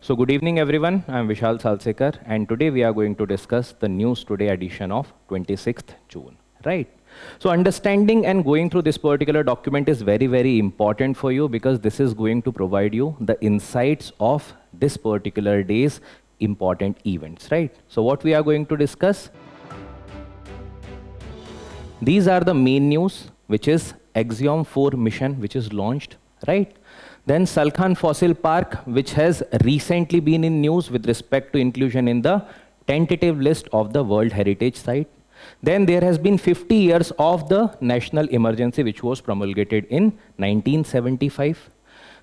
So good evening everyone, I am Vishal Salsekar and today we are going to discuss the News Today edition of 26th June, right? So understanding and going through this particular document is very important for you because this is going to provide you the insights of this particular day's important events, right? So what we are going to discuss? These are the main news, which is Axiom 4 mission, which is launched, right? Then Salkhan Fossil Park, which has recently been in news with respect to inclusion in the tentative list of the World Heritage Site. Then there has been 50 years of the national emergency, which was promulgated in 1975.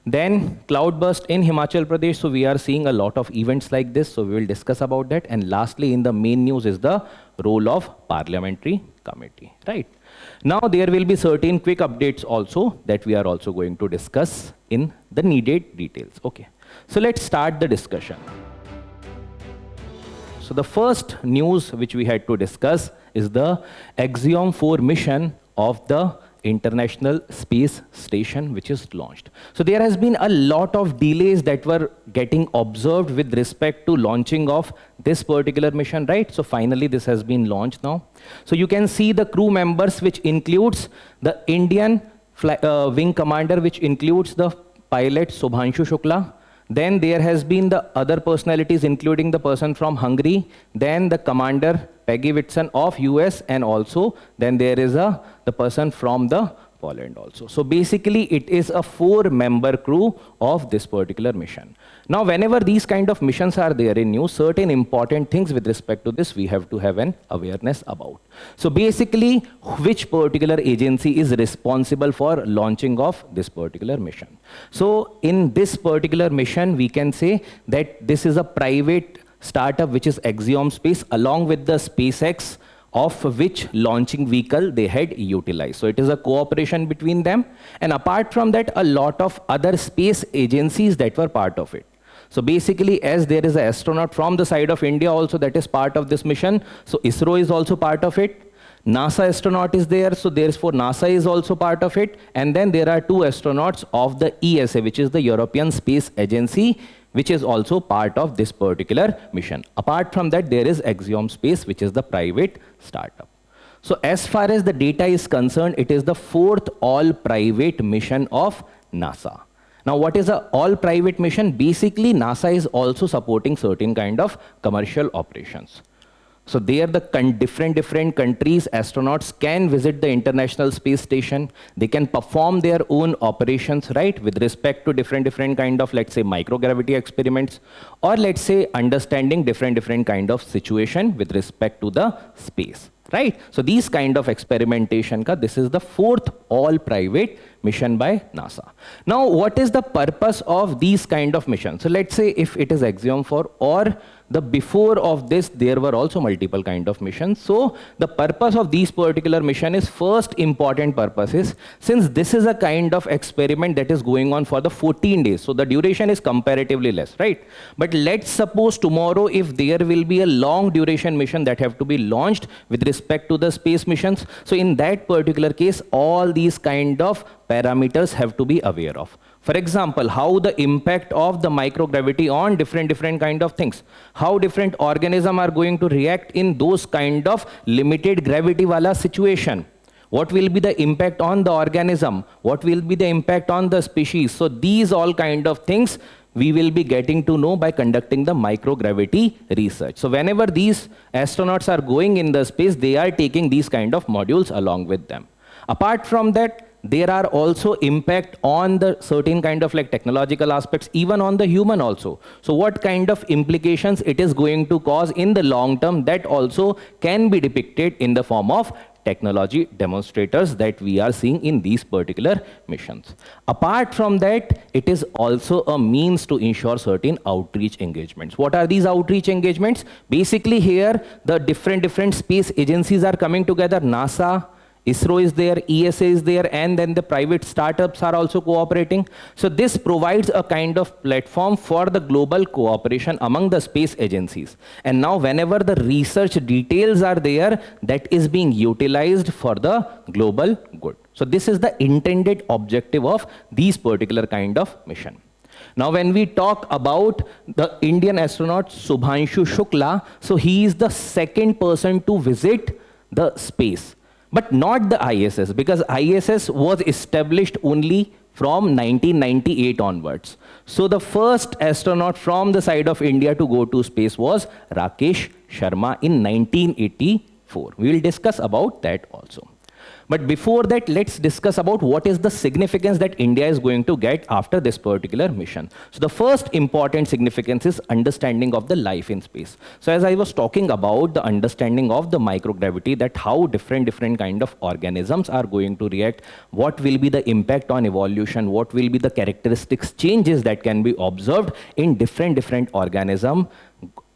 Then Cloudburst in Himachal Pradesh, so we are seeing a lot of events like this, so we will discuss about that. And lastly, in the main news is the role of Parliamentary Committee, right? Now there will be certain quick updates also that we are also going to discuss in the needed details. Okay, so let's start the discussion. So the first news which we had to discuss is the Axiom 4 mission of the International Space Station, which is launched. So there has been a lot of delays that were getting observed with respect to launching of this particular mission, right? So finally this has been launched now. So you can see the crew members, which includes the Indian wing commander, which includes the pilot Subhanshu Shukla. Then there has been the other personalities, including the person from Hungary, then the commander Peggy Whitson of US, and also then there is the person from the Poland also. So basically it is a 4-member crew of this particular mission. Now whenever these kind of missions are there in news, certain important things with respect to this we have to have an awareness about. So basically which particular agency is responsible for launching of this particular mission. So in this particular mission we can say that this is a private startup which is Axiom Space along with the SpaceX, of which launching vehicle they had utilized. So it is a cooperation between them. And apart from that, a lot of other space agencies that were part of it. So basically, as there is an astronaut from the side of India also that is part of this mission, so ISRO is also part of it. NASA astronaut is there, so therefore NASA is also part of it. And then there are 2 astronauts of the ESA, which is the European Space Agency, which is also part of this particular mission. Apart from that, there is Axiom Space, which is the private startup. So as far as the data is concerned, it is the 4th all-private mission of NASA. Now what is an all-private mission? Basically, NASA is also supporting certain kind of commercial operations. So there the different countries' astronauts can visit the International Space Station. They can perform their own operations, right, with respect to different kind of, let's say, microgravity experiments, or let's say understanding different kind of situation with respect to the space, right? So these kind of experimentation, this is the 4th all-private mission by NASA. Now, what is the purpose of these kind of missions? So let's say if it is Axiom 4 or the before of this, there were also multiple kind of missions. So the purpose of these particular mission is, first important purpose is, since this is a kind of experiment that is going on for the 14 days, so the duration is comparatively less, right? But let's suppose tomorrow if there will be a long duration mission that have to be launched with respect to the space missions, so in that particular case, all these kind of parameters have to be aware of. For example, how the impact of the microgravity on different kind of things, how different organisms are going to react in those kind of limited gravity wala situation. What will be the impact on the organism? What will be the impact on the species? So these all kind of things we will be getting to know by conducting the microgravity research. So whenever these astronauts are going in the space, they are taking these kind of modules along with them. Apart from that, there are also impact on the certain kind of like technological aspects, even on the human also. So what kind of implications it is going to cause in the long term, that also can be depicted in the form of technology demonstrators that we are seeing in these particular missions. Apart from that, it is also a means to ensure certain outreach engagements. What are these outreach engagements? Basically here, the different space agencies are coming together. NASA, ISRO is there, ESA is there, and then the private startups are also cooperating. So this provides a kind of platform for the global cooperation among the space agencies. And now whenever the research details are there, that is being utilized for the global good. So this is the intended objective of these particular kind of mission. Now, when we talk about the Indian astronaut Subhanshu Shukla, so he is the second person to visit the space, but not the ISS, because ISS was established only from 1998 onwards. So the first astronaut from the side of India to go to space was Rakesh Sharma in 1984. We will discuss about that also. But before that, let's discuss about what is the significance that India is going to get after this particular mission. So the first important significance is understanding of the life in space. So as I was talking about the understanding of the microgravity, that how different kind of organisms are going to react, what will be the impact on evolution, what will be the characteristics changes that can be observed in different organisms,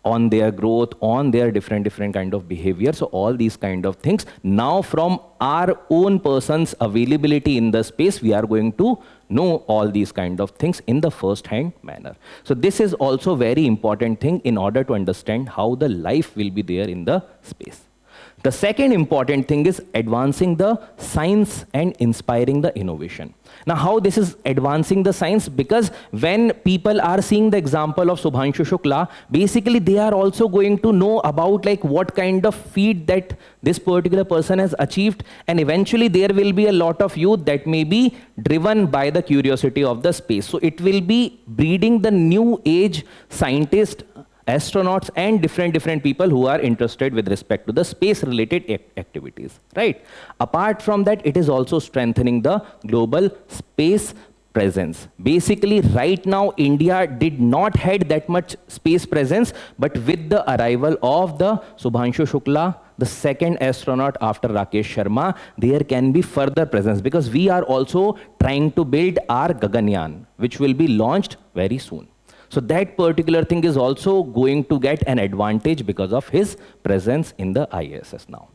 on their growth, on their different kind of behavior. So all these kind of things, now from our own person's availability in the space, we are going to know all these kind of things in the first-hand manner. So this is also very important thing in order to understand how the life will be there in the space. The second important thing is advancing the science and inspiring the innovation. Now, how this is advancing the science? Because when people are seeing the example of Subhanshu Shukla, basically they are also going to know about like what kind of feat that this particular person has achieved, and eventually there will be a lot of youth that may be driven by the curiosity of the space. So it will be breeding the new age scientists, astronauts, and different people who are interested with respect to the space related activities, right? Apart from that, it is also strengthening the global space presence. Basically, right now, India did not had that much space presence, but with the arrival of the Subhanshu Shukla, the second astronaut after Rakesh Sharma, there can be further presence, because we are also trying to build our Gaganyaan, which will be launched very soon. So that particular thing is also going to get an advantage because of his presence in the ISS now.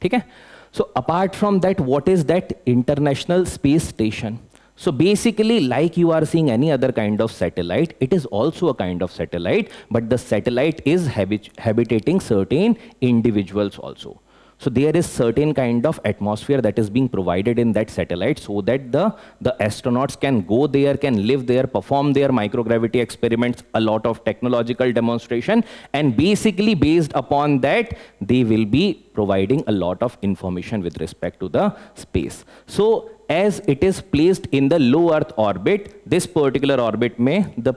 Okay? So apart from that, what is that International Space Station? So basically, like you are seeing any other kind of satellite, it is also a kind of satellite, but the satellite is habitating certain individuals also. So there is certain kind of atmosphere that is being provided in that satellite so that the astronauts can go there, can live there, perform their microgravity experiments, a lot of technological demonstration, and basically based upon that, they will be providing a lot of information with respect to the space. So as it is placed in the low Earth orbit, this particular orbit may, the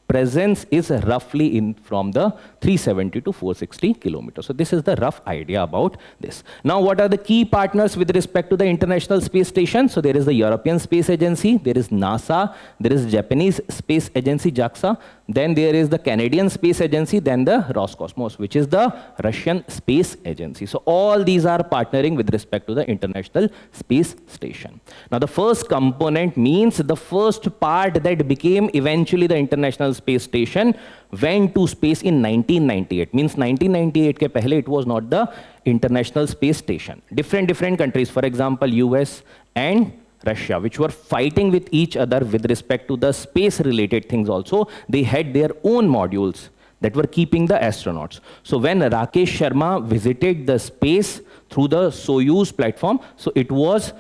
presence is roughly in from the 370 to 460 kilometers. So this is the rough idea about this. Now, what are the key partners with respect to the International Space Station? So there is the European Space Agency, there is NASA, there is Japanese Space Agency, JAXA, then there is the Canadian Space Agency, then the Roscosmos, which is the Russian Space Agency. So all these are partnering with respect to the International Space Station. Now, the first component means the first part that became eventually the International Space Station went to space in 1998. Means 1998 ke pehle it was not the International Space Station. Different countries, for example, US and Russia, which were fighting with each other with respect to the space related things also, they had their own modules that were keeping the astronauts. So when Rakesh Sharma visited the space through the Soyuz platform, so it was,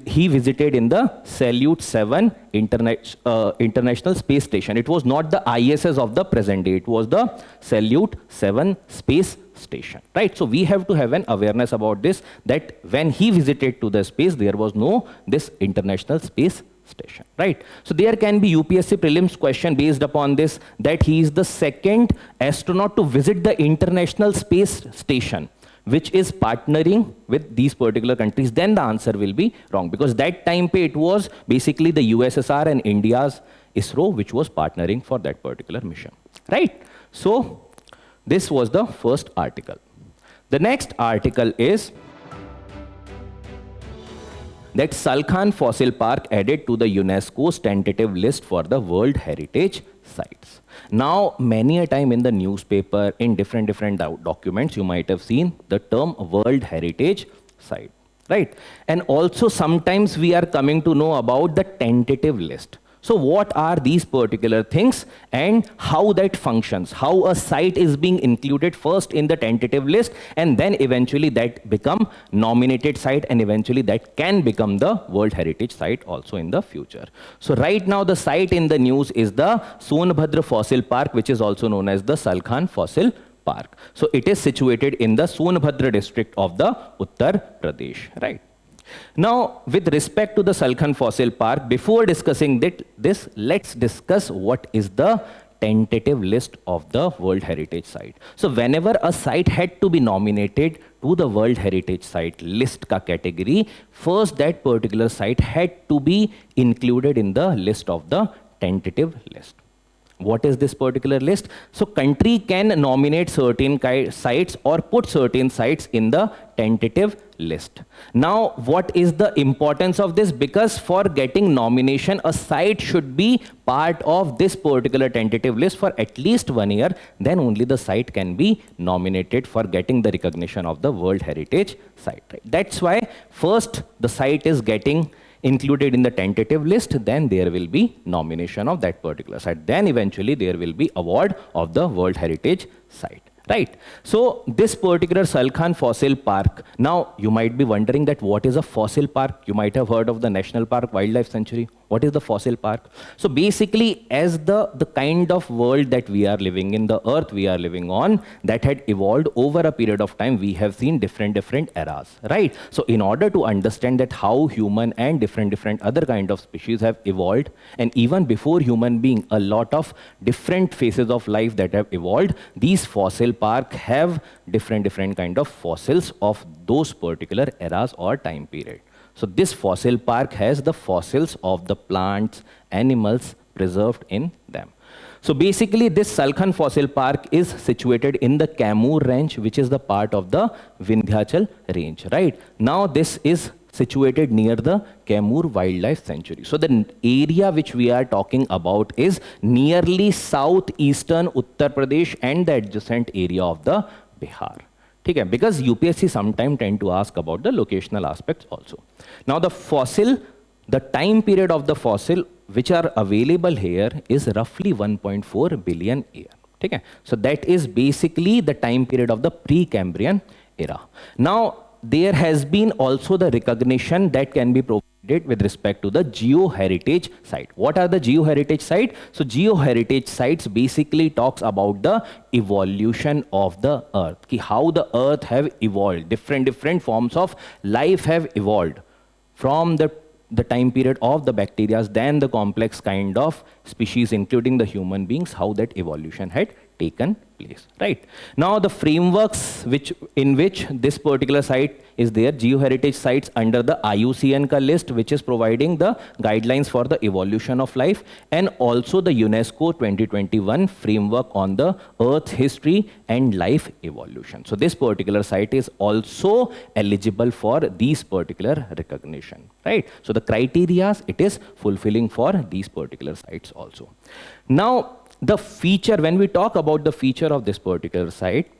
he visited in the Salyut 7 International Space Station. It was not the ISS of the present day, it was the Salyut 7 Space Station, right? So we have to have an awareness about this, that when he visited to the space, there was no this International Space Station, right? So there can be UPSC prelims question based upon this, that he is the second astronaut to visit the International Space Station, which is partnering with these particular countries. Then the answer will be wrong, because that time it was basically the USSR and India's ISRO which was partnering for that particular mission, right? So this was the first article. The next article is that Salkhan Fossil Park added to the UNESCO's tentative list for the World Heritage Sites. Now, many a time in the newspaper, in different documents, you might have seen the term World Heritage Site, right? And also sometimes we are coming to know about the tentative list. So what are these particular things and how that functions, how a site is being included first in the tentative list and then eventually that become nominated site and eventually that can become the World Heritage Site also in the future. So right now the site in the news is the Sonbhadra Fossil Park, which is also known as the Salkhan Fossil Park. So it is situated in the Sonbhadra district of the Uttar Pradesh, right? Now, with respect to the Salkhan Fossil Park, before discussing this, let's discuss what is the tentative list of the World Heritage Site. So, whenever a site had to be nominated to the World Heritage Site list ka category, first that particular site had to be included in the list of the tentative list. What is this particular list? So country can nominate certain sites or put certain sites in the tentative list. Now, what is the importance of this? Because for getting nomination, a site should be part of this particular tentative list for at least 1 year. Then only the site can be nominated for getting the recognition of the World Heritage Site. Right? That's why first the site is getting included in the tentative list, then there will be nomination of that particular site. Then eventually there will be award of the World Heritage Site, right? So this particular Salkhan Fossil Park, now you might be wondering that what is a fossil park? You might have heard of the National Park Wildlife Sanctuary. What is the fossil park? So basically, as the kind of world that we are living in, the earth we are living on, that had evolved over a period of time, we have seen different eras, right? So in order to understand that how human and different other kind of species have evolved, and even before human being, a lot of different phases of life that have evolved, these fossil park have different kind of fossils of those particular eras or time period. So this fossil park has the fossils of the plants, animals preserved in them. So basically this Salkhan Fossil Park is situated in the Kaimur range, which is the part of the Vindhyachal range, right? Now this is situated near the Kaimur Wildlife Sanctuary. So the area which we are talking about is nearly southeastern Uttar Pradesh and the adjacent area of the Bihar. Okay, because UPSC sometimes tend to ask about the locational aspects also. Now the fossil, the time period of the fossil which are available here is roughly 1.4 billion year. Okay, so that is basically the time period of the Precambrian era. Now there has been also the recognition that can be provided with respect to the geo-heritage site. What are the geo-heritage sites? So geo-heritage sites basically talks about the evolution of the earth, how the earth have evolved, different forms of life have evolved from the time period of the bacteria, then the complex kind of species including the human beings, how that evolution had taken place, right? Now the frameworks in which this particular site is there, geo-heritage sites under the IUCN ka list, which is providing the guidelines for the evolution of life, and also the UNESCO 2021 framework on the earth history and life evolution. So this particular site is also eligible for these particular recognition, right? So the criteria it is fulfilling for these particular sites also. Now the feature, when we talk about the feature of this particular site,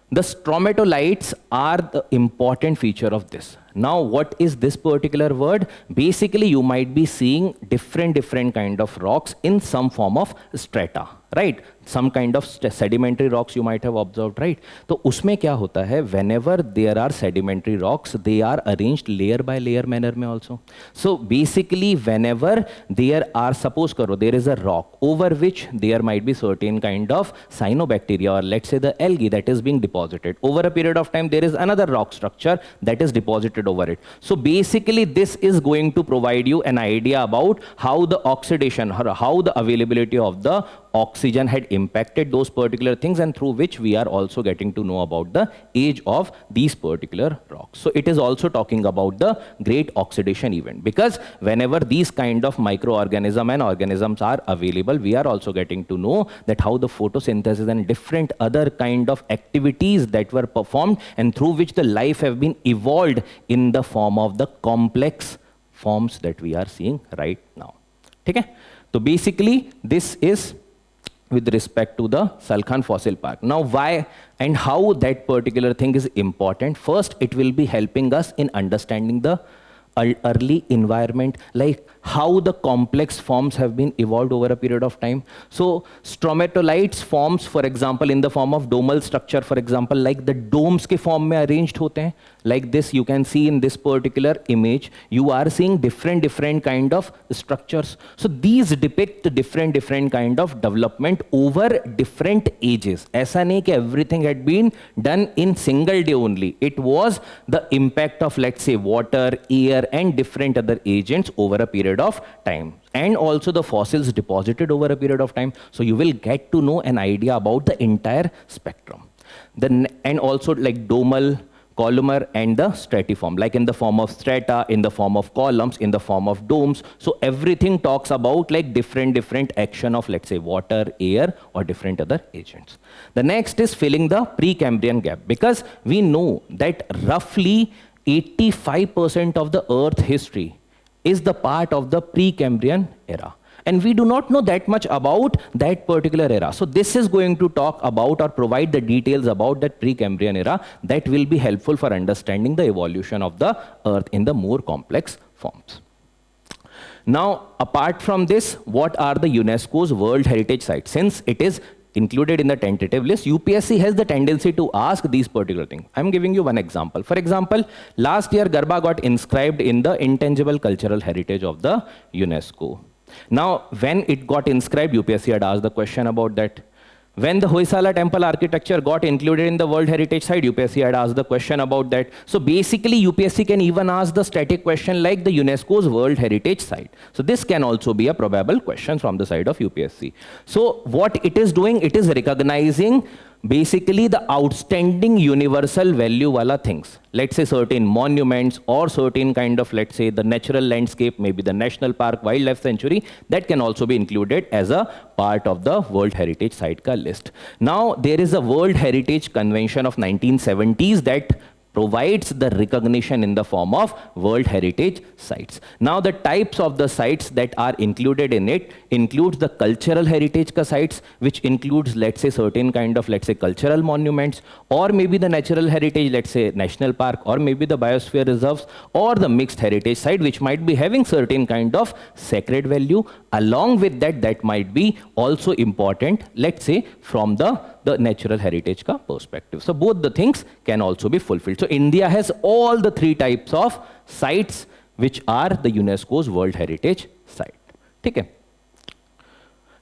the stromatolites are the important feature of this. Now, what is this particular word? Basically, you might be seeing different kind of rocks in some form of strata, right? Some kind of sedimentary rocks you might have observed, right? So, उसमें क्या होता है? Whenever there are sedimentary rocks, they are arranged layer by layer manner में also. So, basically, whenever there are, suppose करो, there is a rock over which there might be certain kind of cyanobacteria or let's say the algae that is being deposited. Over a period of time, there is another rock structure that is deposited over it. So basically this is going to provide you an idea about how the oxidation, how the availability of the oxygen had impacted those particular things, and through which we are also getting to know about the age of these particular rocks. So it is also talking about the great oxidation event, because whenever these kind of microorganism and organisms are available, we are also getting to know that how the photosynthesis and different other kind of activities that were performed and through which the life have been evolved in the form of the complex forms that we are seeing right now. Okay? So basically this is with respect to the Salkhan Fossil Park. Now why and how that particular thing is important? First, it will be helping us in understanding the early environment, like how the complex forms have been evolved over a period of time. So stromatolites forms, for example, in the form of domal structure, for example, like the domes के form में arranged होते हैं. Like this, you can see in this particular image, you are seeing different kind of structures. So these depict different kind of development over different ages. ऐसा नहीं कि everything had been done in single day only. It was the impact of, let's say, water, air, and different other agents over a period of time. And also the fossils deposited over a period of time. So you will get to know an idea about the entire spectrum. And also like domal, columnar, and the stratiform, like in the form of strata, in the form of columns, in the form of domes. So everything talks about like different action of, let's say, water, air, or different other agents. The next is filling the Precambrian gap, because we know that roughly 85% of the Earth history is the part of the Precambrian era. And we do not know that much about that particular era. So this is going to talk about or provide the details about that Precambrian era that will be helpful for understanding the evolution of the Earth in the more complex forms. Now, apart from this, what are the UNESCO's World Heritage Sites? Since it is included in the tentative list, UPSC has the tendency to ask these particular things. I'm giving you one example. For example, last year Garba got inscribed in the Intangible Cultural Heritage of the UNESCO. Now, when it got inscribed, UPSC had asked the question about that. When the Hoysala temple architecture got included in the World Heritage Site, UPSC had asked the question about that. So basically, UPSC can even ask the static question like the UNESCO's World Heritage Site. So this can also be a probable question from the side of UPSC. So what it is doing, it is recognizing basically the outstanding universal value wala things. Let's say certain monuments or certain kind of, let's say, the natural landscape, maybe the national park, wildlife sanctuary, that can also be included as a part of the World Heritage Site ka list. Now, there is a World Heritage Convention of 1970s that provides the recognition in the form of World Heritage Sites. Now, the types of the sites that are included in it includes the cultural heritage ka sites, which includes, let's say, certain kind of, let's say, cultural monuments, or maybe the natural heritage, let's say, national park, or maybe the biosphere reserves, or the mixed heritage site, which might be having certain kind of sacred value. Along with that, that might be also important, let's say, from the natural heritage ka perspective. So both the things can also be fulfilled. So India has all the three types of sites which are the UNESCO's World Heritage Site. Okay.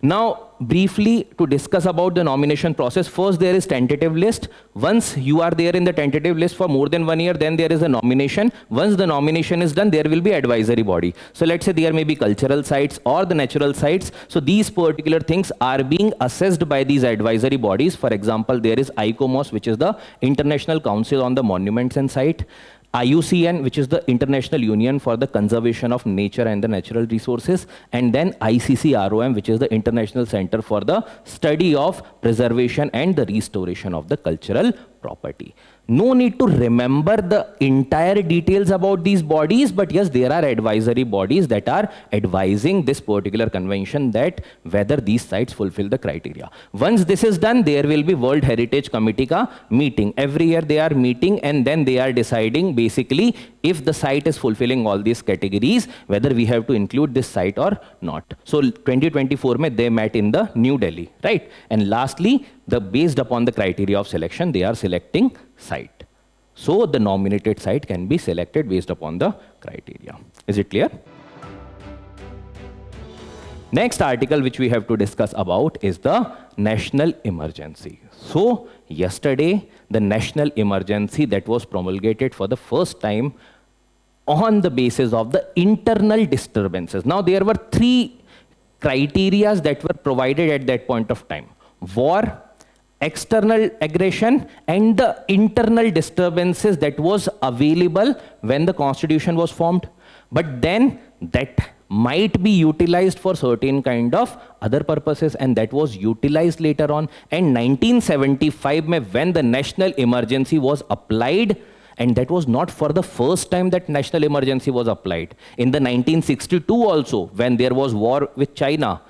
Now, briefly to discuss about the nomination process, first there is tentative list. Once you are there in the tentative list for more than 1 year, then there is a nomination. Once the nomination is done, there will be advisory body. So let's say there may be cultural sites or the natural sites. So these particular things are being assessed by these advisory bodies. For example, there is ICOMOS, which is the International Council on the Monuments and Site. IUCN, which is the International Union for the Conservation of Nature and the Natural Resources, and then ICCROM, which is the International Center for the Study of Preservation and the Restoration of the Cultural Property. No need to remember the entire details about these bodies, but yes, there are advisory bodies that are advising this particular convention that whether these sites fulfill the criteria. Once this is done, there will be World Heritage Committee ka meeting. Every year they are meeting and then they are deciding basically if the site is fulfilling all these categories, whether we have to include this site or not. So 2024 mein they met in the New Delhi, right? And lastly, based upon the criteria of selection, they are selecting site. So the nominated site can be selected based upon the criteria. Is it clear? Next article which we have to discuss about is the national emergency. So yesterday, the national emergency that was promulgated for the first time on the basis of the internal disturbances. Now there were three criteria that were provided at that point of time: war, external aggression, and the internal disturbances that was available when the constitution was formed. But then that might be utilized for certain kind of other purposes, and that was utilized later on. And 1975 when the national emergency was applied, and that was not for the first time that national emergency was applied. In the 1962 also, when there was war with China,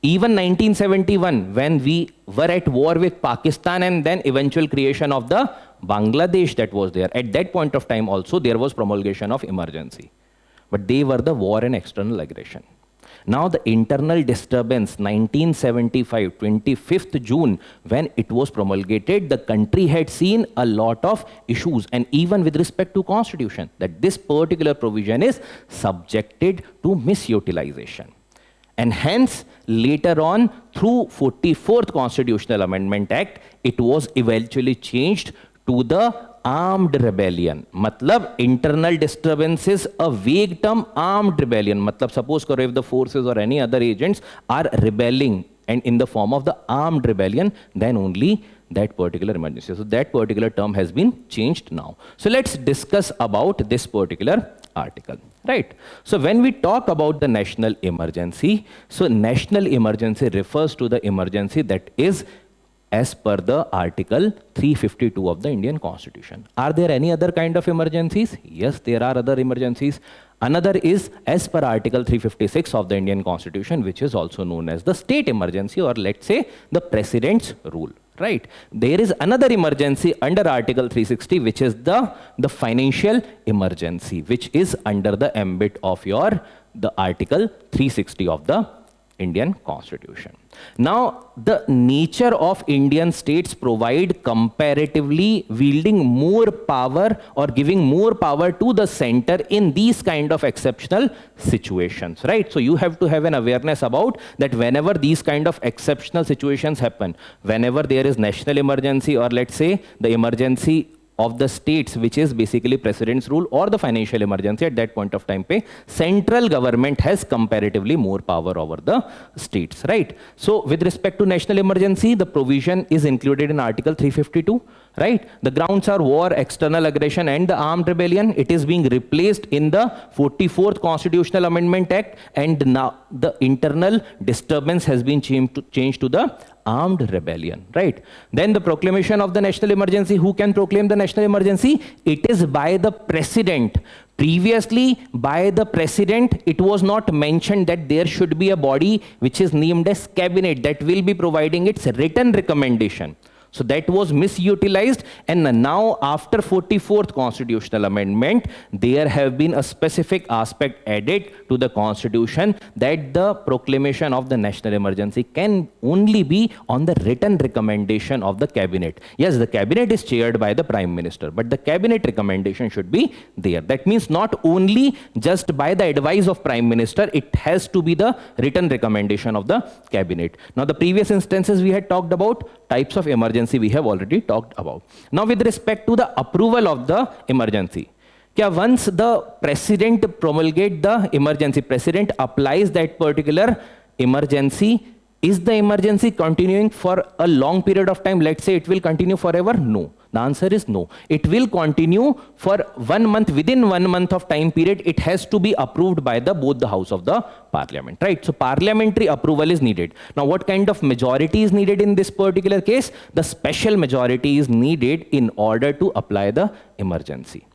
even 1971, when we were at war with Pakistan, and then eventual creation of the Bangladesh that was there, at that point of time also there was promulgation of emergency. but they were the war and external aggression. Now the internal disturbance, 1975, 25th June, when it was promulgated, the country had seen a lot of issues, and even with respect to constitution, that this particular provision is subjected to misutilization. And hence, later on, through 44th Constitutional Amendment Act, it was eventually changed to the armed rebellion. Matlab, internal disturbance is a vague term, armed rebellion. Matlab, suppose karo if the forces or any other agents are rebelling and in the form of the armed rebellion, then only that particular emergency. So that particular term has been changed now. So let's discuss about this particular article, right? So when we talk about the national emergency, so national emergency refers to the emergency that is as per the Article 352 of the Indian Constitution. Are there any other kind of emergencies? Yes, there are other emergencies. Another is as per Article 356 of the Indian Constitution, which is also known as the state emergency, or let's say the president's rule, right? There is another emergency under Article 360, which is the financial emergency, which is under the ambit of the Article 360 of the Indian Constitution. Now, the nature of Indian states provide comparatively wielding more power or giving more power to the center in these kind of exceptional situations, right? So you have to have an awareness about that whenever these kind of exceptional situations happen, whenever there is national emergency, or let's say the emergency of the states, which is basically president's rule, or the financial emergency, at that point of time, central government has comparatively more power over the states, right? So with respect to national emergency, the provision is included in Article 352, right? The grounds are war, external aggression, and the armed rebellion. It is being replaced in the 44th Constitutional Amendment Act, and now the internal disturbance has been changed to the armed rebellion, right? Then the proclamation of the national emergency. Who can proclaim the national emergency? It is by the president. Previously, by the president, it was not mentioned that there should be a body which is named as cabinet that will be providing its written recommendation. So that was misutilized, and now after 44th Constitutional Amendment, there have been a specific aspect added to the Constitution that the proclamation of the national emergency can only be on the written recommendation of the cabinet. Yes, the cabinet is chaired by the Prime Minister, but the cabinet recommendation should be there. That means not only just by the advice of Prime Minister, it has to be the written recommendation of the cabinet. Now the previous instances we had talked about, types of emergency we have already talked about. Now with respect to the approval of the emergency, once the president promulgates the emergency, president applies that particular emergency, is the emergency continuing for a long period of time? Let's say it will continue forever? No. The answer is no. It will continue for 1 month. Within 1 month of time period, it has to be approved by both the house of the parliament, right? So parliamentary approval is needed. Now, what kind of majority is needed in this particular case? The special majority is needed in order to apply the emergency.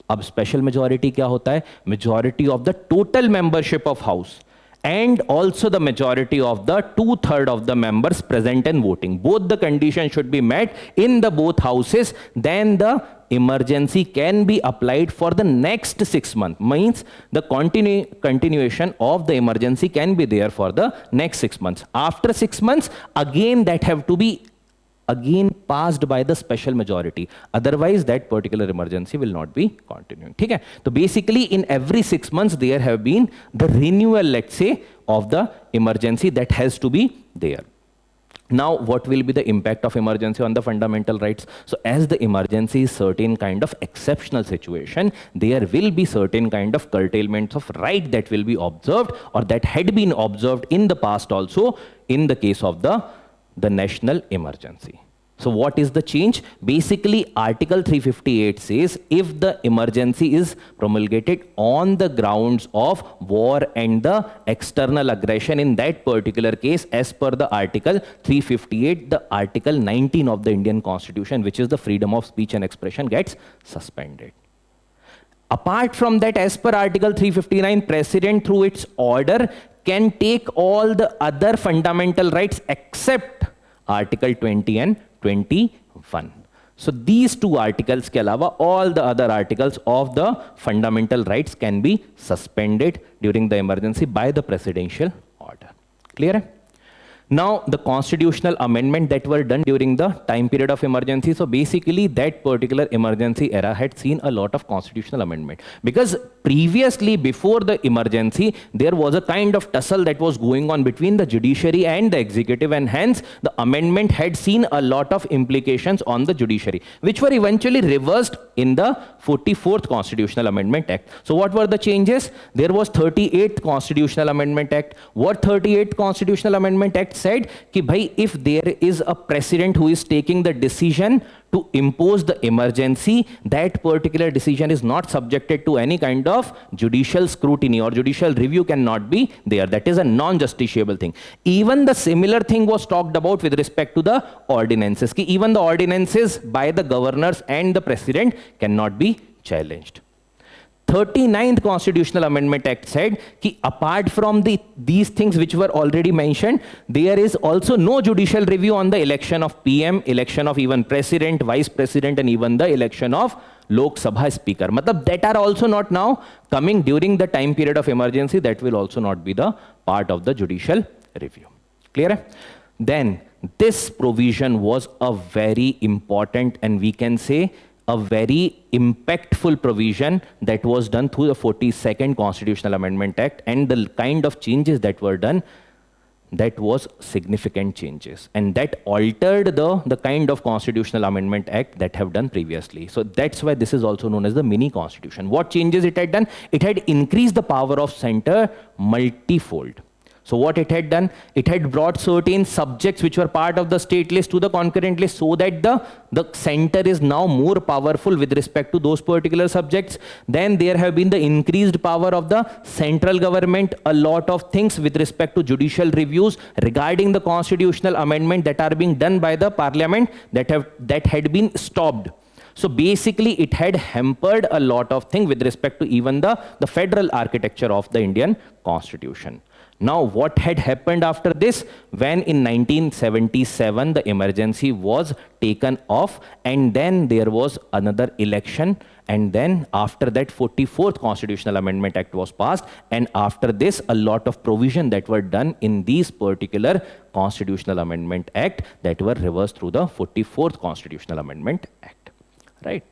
अब special majority क्या होता है? Majority of the total membership of house, and also the majority of the 2/3 of the members present and voting. Both the conditions should be met in the both houses. Then the emergency can be applied for the next 6 months. Means the continuation of the emergency can be there for the next 6 months. After 6 months, again that have to be again passed by the special majority. Otherwise, that particular emergency will not be continuing. Okay? So basically, in every 6 months, there have been the renewal, let's say, of the emergency that has to be there. Now, what will be the impact of emergency on the fundamental rights? So as the emergency is certain kind of exceptional situation, there will be certain kind of curtailments of right that will be observed, or that had been observed in the past also in the case of the national emergency. So what is the change? Basically, Article 358 says if the emergency is promulgated on the grounds of war and the external aggression, in that particular case, as per the Article 358, the Article 19 of the Indian Constitution, which is the freedom of speech and expression, gets suspended. Apart from that, as per Article 359, President through its order can take all the other fundamental rights except Article 20 and 21. So these two articles के अलावा all the other articles of the fundamental rights can be suspended during the emergency by the presidential order. Clear है? Now, the constitutional amendment that were done during the time period of emergency. So basically, that particular emergency era had seen a lot of constitutional amendment. Because previously, before the emergency, there was a kind of tussle that was going on between the judiciary and the executive, and hence the amendment had seen a lot of implications on the judiciary, which were eventually reversed in the 44th Constitutional Amendment Act. So what were the changes? There was 38th Constitutional Amendment Act. What 38th Constitutional Amendment Act said? Ki bhai, if there is a president who is taking the decision to impose the emergency, that particular decision is not subjected to any kind of judicial scrutiny, or judicial review cannot be there. That is a non-justiciable thing. Even the similar thing was talked about with respect to the ordinances. Ki even the ordinances by the governors and the president cannot be challenged. 39th Constitutional Amendment Act said कि apart from these things which were already mentioned, there is also no judicial review on the election of PM, election of even president, vice president, and even the election of Lok Sabha speaker. Matlab that are also not now coming during the time period of emergency. That will also not be the part of the judicial review. Clear hai? Then this provision was a very important, and we can say a very impactful provision that was done through the 42nd Constitutional Amendment Act, and the kind of changes that were done, that was significant changes, and that altered the kind of Constitutional Amendment Act that have done previously. So that's why this is also known as the mini constitution. What changes it had done? It had increased the power of center multifold. So what it had done, it had brought certain subjects which were part of the state list to the concurrent list, so that the center is now more powerful with respect to those particular subjects. Then there have been the increased power of the central government, a lot of things with respect to judicial reviews regarding the constitutional amendment that are being done by the parliament that had been stopped. So basically, it had hampered a lot of things with respect to even the federal architecture of the Indian Constitution. Now, what had happened after this? When in 1977, the emergency was taken off, and then there was another election, and then after that, 44th Constitutional Amendment Act was passed, and after this, a lot of provision that were done in these particular Constitutional Amendment Act that were reversed through the 44th Constitutional Amendment Act. Right?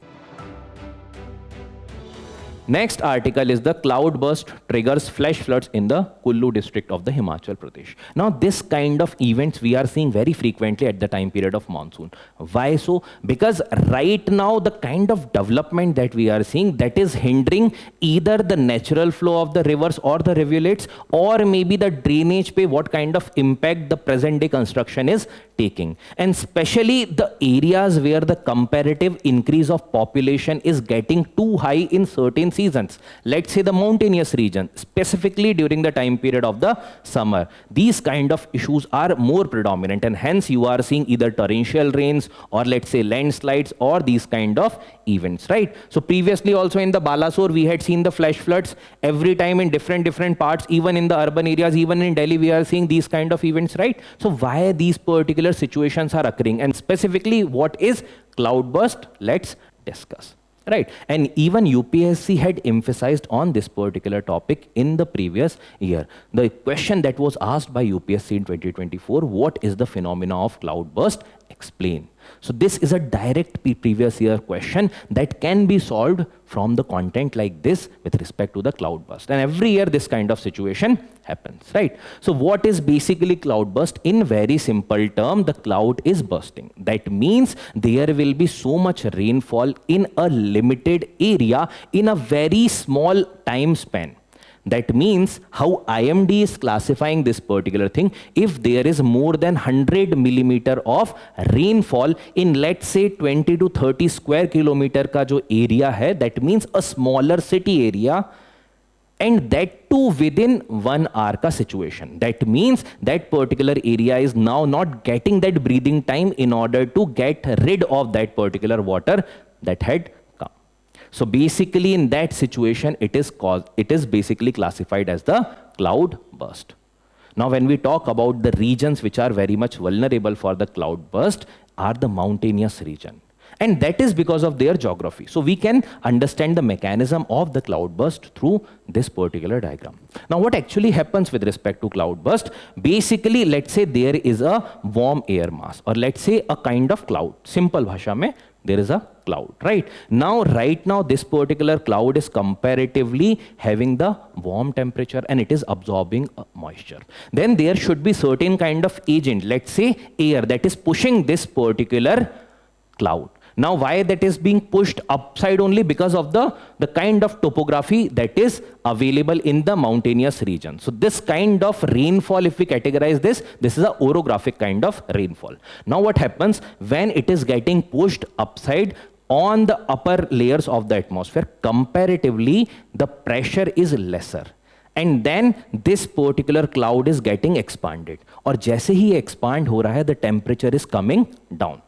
Next article is the cloudburst triggers flash floods in the Kullu district of the Himachal Pradesh. Now this kind of events we are seeing very frequently at the time period of monsoon. Why so? Because right now the kind of development that we are seeing, that is hindering either the natural flow of the rivers or the rivulets, or maybe the drainage pe what kind of impact the present day construction is taking. And especially the areas where the comparative increase of population is getting too high in certain seasons. Let's say the mountainous region, specifically during the time period of the summer. These kind of issues are more predominant, and hence you are seeing either torrential rains or let's say landslides or these kind of events, right? So previously also in the Balasore, we had seen the flash floods every time in different parts, even in the urban areas, even in Delhi, we are seeing these kind of events, right? So why these particular situations are occurring, and specifically what is cloudburst? Let's discuss. Right, and even UPSC had emphasized on this particular topic in the previous year. The question that was asked by UPSC in 2024, what is the phenomena of cloudburst? Explain. So this is a direct previous year question that can be solved from the content like this with respect to the cloudburst. And every year this kind of situation happens, right? So what is basically cloudburst? In very simple term, the cloud is bursting. That means there will be so much rainfall in a limited area in a very small time span. That means how IMD is classifying this particular thing, if there is more than 100 millimeter of rainfall in let's say 20 to 30 square kilometer का जो area है, that means a smaller city area, and that too within 1 hour ka situation. That means that particular area is now not getting that breathing time in order to get rid of that particular water that had. So basically in that situation, it is basically classified as the cloud burst. Now when we talk about the regions which are very much vulnerable for the cloud burst are the mountainous region. And that is because of their geography. So we can understand the mechanism of the cloudburst through this particular diagram. Now what actually happens with respect to cloudburst? Basically, let's say there is a warm air mass, or let's say a kind of cloud. Simple bhasha mein, there is a cloud, right? Right now, this particular cloud is comparatively having the warm temperature and it is absorbing moisture. Then there should be certain kind of agent, let's say air, that is pushing this particular cloud. Now, why that is being pushed upside only? Because of the kind of topography that is available in the mountainous region. So this kind of rainfall, if we categorize this is a orographic kind of rainfall. Now what happens when it is getting pushed upside on the upper layers of the atmosphere? Comparatively, the pressure is lesser. And then this particular cloud is getting expanded. और जैसे ही expand हो रहा है, the temperature is coming down.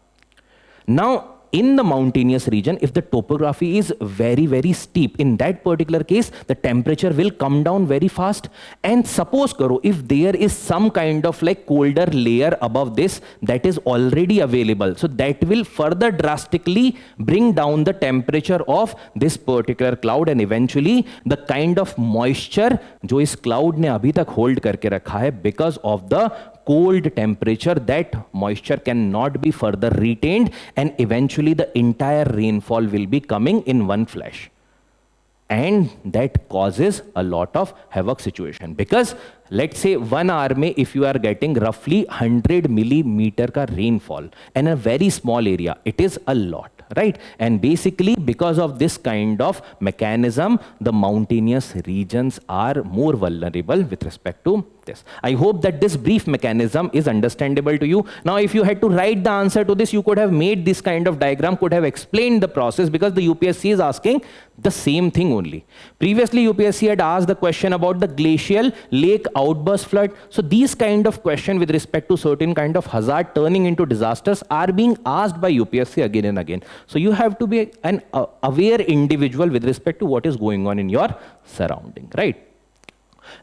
Now, in the mountainous region, if the topography is very, very steep, in that particular case, the temperature will come down very fast. And suppose, karo, if there is some kind of like colder layer above this that is already available, so that will further drastically bring down the temperature of this particular cloud, and eventually the kind of moisture जो इस cloud ने अभी तक hold करके रखा है, because of the cold temperature, that moisture cannot be further retained, and eventually the entire rainfall will be coming in one flash. And that causes a lot of havoc situation, because let's say 1 hour mein if you are getting roughly 100 millimeter ka rainfall in a very small area, it is a lot, right? And basically because of this kind of mechanism, the mountainous regions are more vulnerable with respect to this. I hope that this brief mechanism is understandable to you. Now, if you had to write the answer to this, you could have made this kind of diagram, could have explained the process, because the UPSC is asking the same thing only. Previously, UPSC had asked the question about the glacial lake outburst flood. So these kind of questions with respect to certain kind of hazard turning into disasters are being asked by UPSC again and again. So you have to be an aware individual with respect to what is going on in your surrounding, right?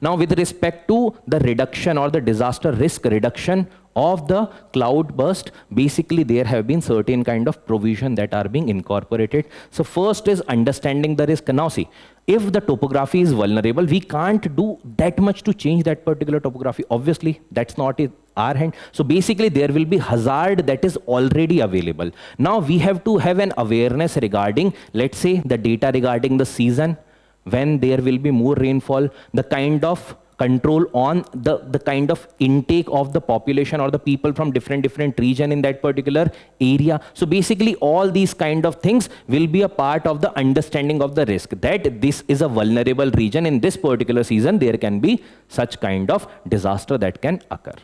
Now, with respect to the reduction or the disaster risk reduction of the cloudburst, basically there have been certain kind of provision that are being incorporated. So first is understanding the risk. Now see, if the topography is vulnerable, we can't do that much to change that particular topography. Obviously, that's not in our hand. So basically there will be hazard that is already available. Now we have to have an awareness regarding, let's say, the data regarding the season, when there will be more rainfall, the kind of control on the kind of intake of the population or the people from different region in that particular area. So basically all these kind of things will be a part of the understanding of the risk, that this is a vulnerable region. In this particular season, there can be such kind of disaster that can occur.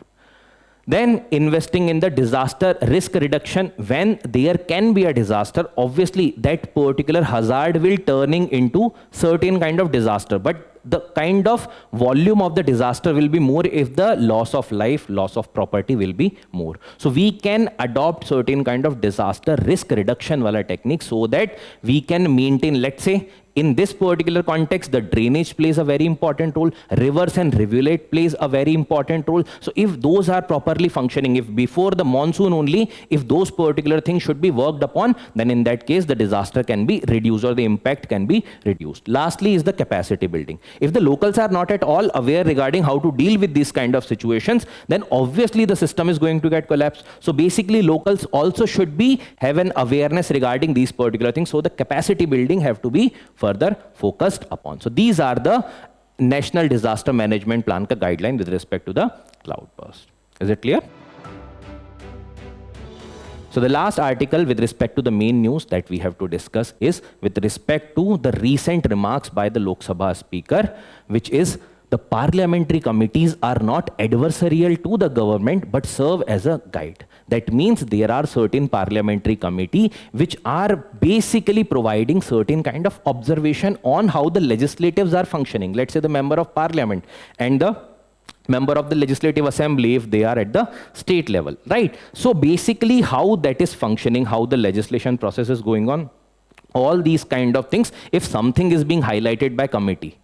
Then investing in the disaster risk reduction. When there can be a disaster, obviously that particular hazard will turning into certain kind of disaster, but the kind of volume of the disaster will be more if the loss of life, loss of property will be more. So we can adopt certain kind of disaster risk reduction wala technique, so that we can maintain, let's say, in this particular context, the drainage plays a very important role. Rivers and rivulet plays a very important role. So if those are properly functioning, if before the monsoon only, if those particular things should be worked upon, then in that case, the disaster can be reduced or the impact can be reduced. Lastly is the capacity building. If the locals are not at all aware regarding how to deal with these kind of situations, then obviously the system is going to get collapsed. So basically locals also should have an awareness regarding these particular things. So the capacity building have to be further focused upon. So these are the National Disaster Management Plan ka guideline with respect to the cloudburst. Is it clear? So the last article with respect to the main news that we have to discuss is with respect to the recent remarks by the Lok Sabha Speaker, which is the parliamentary committees are not adversarial to the government but serve as a guide. That means there are certain parliamentary committee which are basically providing certain kind of observation on how the legislatives are functioning. Let's say the member of parliament and the member of the legislative assembly, if they are at the state level, right? So basically how that is functioning, how the legislation process is going on, all these kind of things, if something is being highlighted by committee,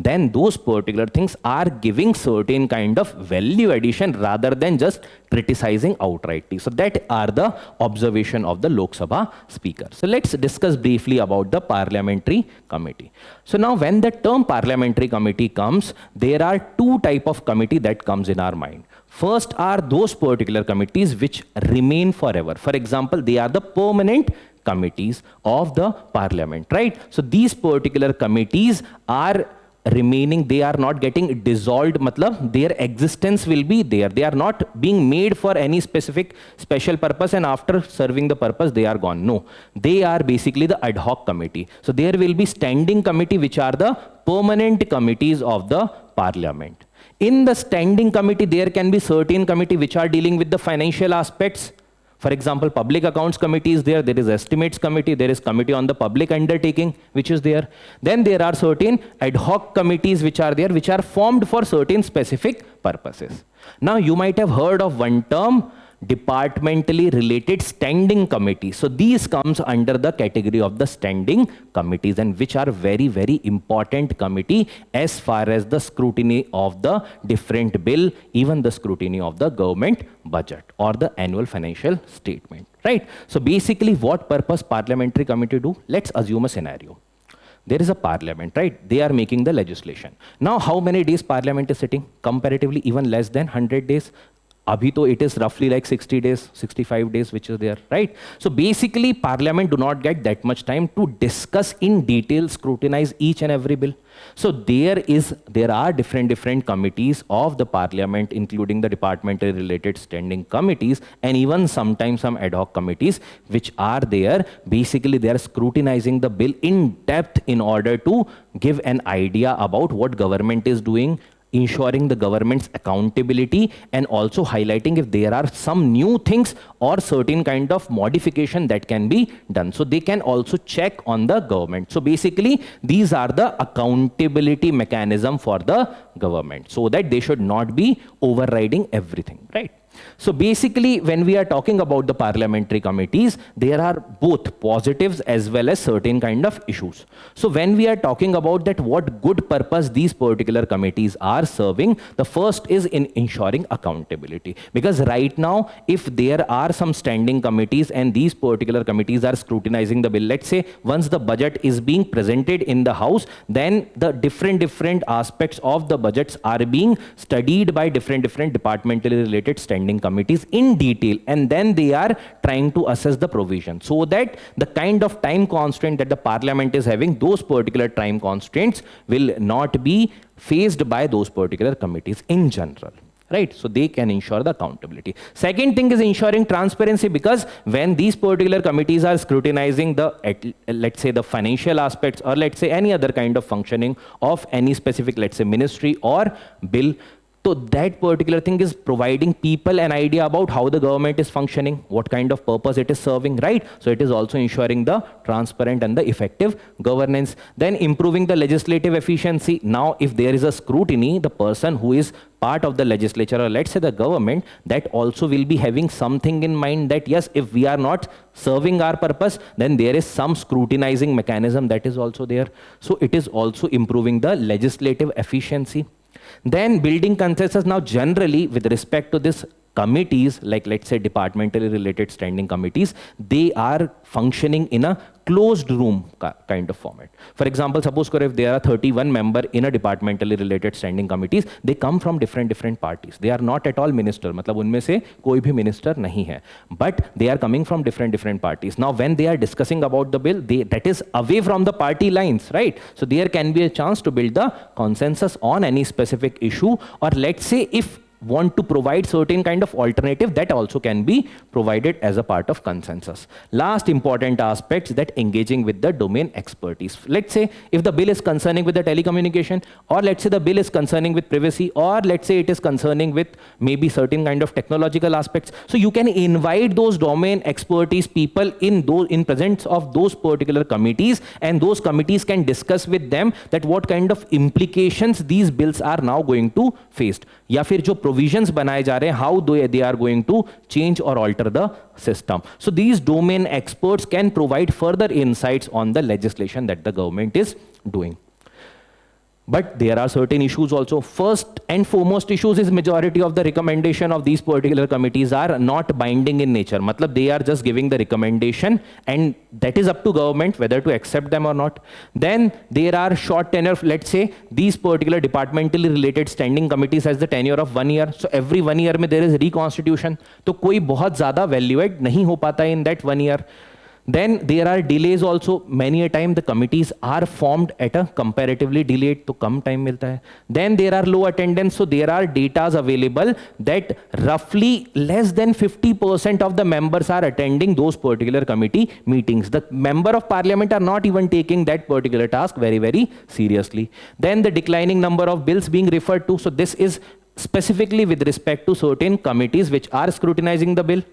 then those particular things are giving certain kind of value addition rather than just criticizing outrightly. So that are the observation of the Lok Sabha speaker. So let's discuss briefly about the parliamentary committee. So now when the term parliamentary committee comes, there are two type of committee that comes in our mind. First are those particular committees which remain forever. For example, they are the permanent committees of the parliament, right? So these particular committees are remaining, they are not getting dissolved, matlab their existence will be there. They are not being made for any specific special purpose and after serving the purpose they are gone. No, they are basically the ad hoc committee. So there will be standing committee which are the permanent committees of the parliament. In the standing committee, there can be certain committee which are dealing with the financial aspects. For example, public accounts committee is there, there is estimates committee, there is committee on the public undertaking, which is there. Then there are certain ad hoc committees which are there, which are formed for certain specific purposes. Now, you might have heard of one term, departmentally related standing committee. So these comes under the category of the standing committees, and which are very, very important committee as far as the scrutiny of the different bill, even the scrutiny of the government budget or the annual financial statement, right? So basically what purpose parliamentary committee do? Let's assume a scenario. There is a parliament, right? They are making the legislation. Now, how many days parliament is sitting? Comparatively, even less than 100 days. Abhi to it is roughly like 60 days, 65 days, which is there, right? So basically, parliament do not get that much time to discuss in detail, scrutinize each and every bill. So there are different committees of the parliament, including the departmentally related standing committees, and even sometimes some ad hoc committees, which are there. Basically, they are scrutinizing the bill in depth in order to give an idea about what government is doing, ensuring the government's accountability, and also highlighting if there are some new things or certain kind of modification that can be done. So they can also check on the government. So basically, these are the accountability mechanism for the government, so that they should not be overriding everything, right? So basically, when we are talking about the parliamentary committees, there are both positives as well as certain kind of issues. So when we are talking about that, what good purpose these particular committees are serving, the first is in ensuring accountability. Because right now, if there are some standing committees and these particular committees are scrutinizing the bill, let's say once the budget is being presented in the House, then the different aspects of the budgets are being studied by different departmentally related standing committees in detail, and then they are trying to assess the provision, so that the kind of time constraint that the parliament is having, those particular time constraints will not be faced by those particular committees in general, right? So they can ensure the accountability. Second thing is ensuring transparency, because when these particular committees are scrutinizing the, let's say the financial aspects, or let's say any other kind of functioning of any specific, let's say ministry or bill, so that particular thing is providing people an idea about how the government is functioning, what kind of purpose it is serving, right? So it is also ensuring the transparent and the effective governance. Then improving the legislative efficiency. Now, if there is a scrutiny, the person who is part of the legislature, or let's say the government, that also will be having something in mind that yes, if we are not serving our purpose, then there is some scrutinizing mechanism that is also there. So it is also improving the legislative efficiency. Then building consensus. Now generally, with respect to this committees, like let's say departmentally related standing committees, they are functioning in a closed room kind of format. For example, suppose if there are 31 members in a departmentally related standing committees, they come from different parties. They are not at all minister, मतलब उनमें से कोई भी minister नहीं है, but they are coming from different parties. Now, when they are discussing about the bill, that is away from the party lines, right? So there can be a chance to build the consensus on any specific issue, or let's say if want to provide certain kind of alternative, that also can be provided as a part of consensus. Last important aspect is that engaging with the domain expertise. Let's say if the bill is concerning with the telecommunication, or let's say the bill is concerning with privacy, or let's say it is concerning with maybe certain kind of technological aspects. So you can invite those domain expertise people in presence of those particular committees, and those committees can discuss with them that what kind of implications these bills are now going to face, या फिर जो provisions बनाए जा रहे हैं, how they are going to change or alter the system. So these domain experts can provide further insights on the legislation that the government is doing. But there are certain issues also. First and foremost issues is majority of the recommendation of these particular committees are not binding in nature. Matlab they are just giving the recommendation and that is up to government whether to accept them or not. Then there are short tenure, let's say these particular departmentally related standing committees has the tenure of 1 year. So every 1 year में there is reconstitution. तो कोई बहुत ज़्यादा value add नहीं हो पाता in that 1 year. Then there are delays also. Many a time the committees are formed at a comparatively delayed, तो कम time मिलता है. Then there are low attendance, so there are datas available that roughly less than 50% of the members are attending those particular committee meetings. The member of parliament are not even taking that particular task very, very seriously. Then the declining number of bills being referred to. So this is specifically with respect to certain committees which are scrutinizing the bill.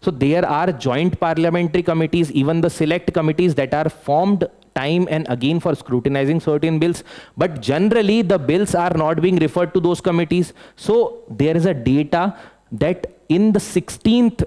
So there are joint parliamentary committees, even the select committees that are formed time and again for scrutinizing certain bills. But generally the bills are not being referred to those committees. So there is a data that in the 17th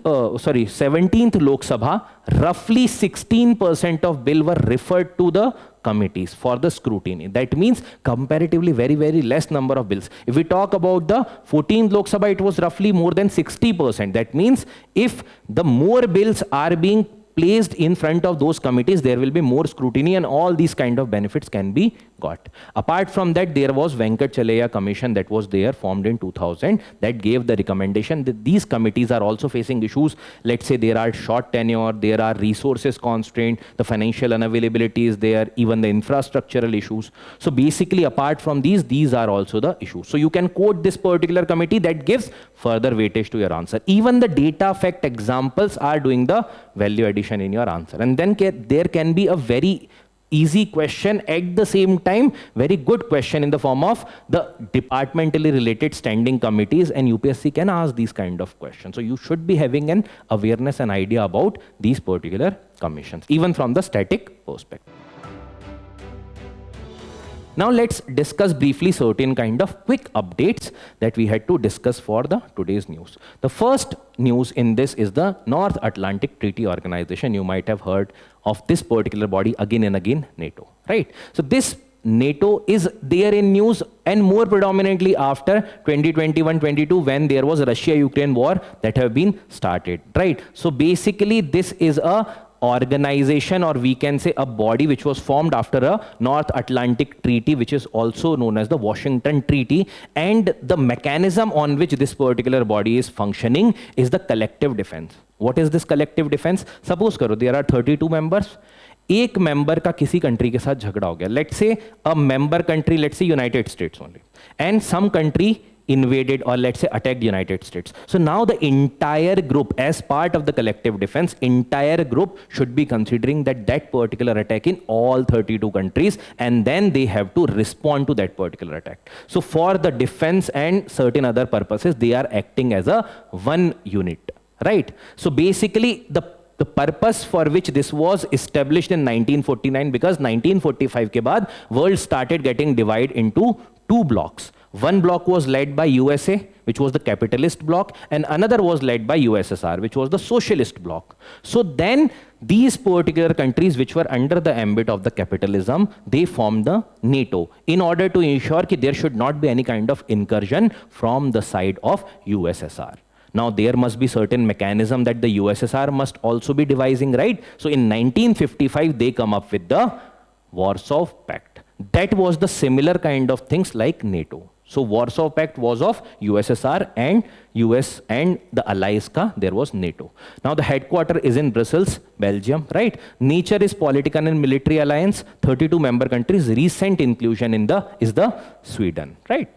Lok Sabha, roughly 16% of bill were referred to the committees for the scrutiny. That means comparatively very, very less number of bills. If we talk about the 14th Lok Sabha, it was roughly more than 60%. That means if the more bills are being placed in front of those committees, there will be more scrutiny and all these kind of benefits can be got. Apart from that, there was Venkat Chaleya Commission that was there, formed in 2000, that gave the recommendation that these committees are also facing issues. Let's say there are short tenure, there are resources constraint, the financial unavailability is there, even the infrastructural issues. So basically, apart from these are also the issues. So you can quote this particular committee that gives further weightage to your answer. Even the data fact examples are doing the value addition in your answer. And then there can be a very easy question at the same time, very good question in the form of the departmentally related standing committees, and UPSC can ask these kind of questions. So you should be having an awareness and idea about these particular commissions, even from the static perspective. Now let's discuss briefly certain kind of quick updates that we had to discuss for the today's news. The first news in this is the North Atlantic Treaty Organization. You might have heard of this particular body again and again, NATO, right? So this NATO is there in news and more predominantly after 2021-22 when there was a Russia-Ukraine war that have been started, right? So basically this is a organization, or we can say a body which was formed after a North Atlantic Treaty, which is also known as the Washington Treaty. And the mechanism on which this particular body is functioning is the collective defense. What is this collective defense? Suppose karo, there are 32 members. एक member का किसी country के साथ झगड़ा हो गया. Let's say a member country, let's say United States only, and some country invaded or let's say attacked United States. So now the entire group, as part of the collective defense, entire group should be considering that particular attack in all 32 countries, and then they have to respond to that particular attack. So for the defense and certain other purposes, they are acting as a one unit, right? So basically the purpose for which this was established in 1949, because 1945 के बाद world started getting divided into two blocks. One block was led by USA, which was the capitalist bloc, and another was led by USSR, which was the socialist bloc. So then these particular countries which were under the ambit of the capitalism, they formed the NATO in order to ensure that there should not be any kind of incursion from the side of USSR. Now there must be certain mechanism that the USSR must also be devising, right? So in 1955, they come up with the Warsaw Pact. That was the similar kind of things like NATO. So Warsaw Pact was of USSR and US and the allies ka, there was NATO. Now the headquarter is in Brussels, Belgium, right? Nature is political and military alliance, 32 member countries. Recent inclusion in is the Sweden, right?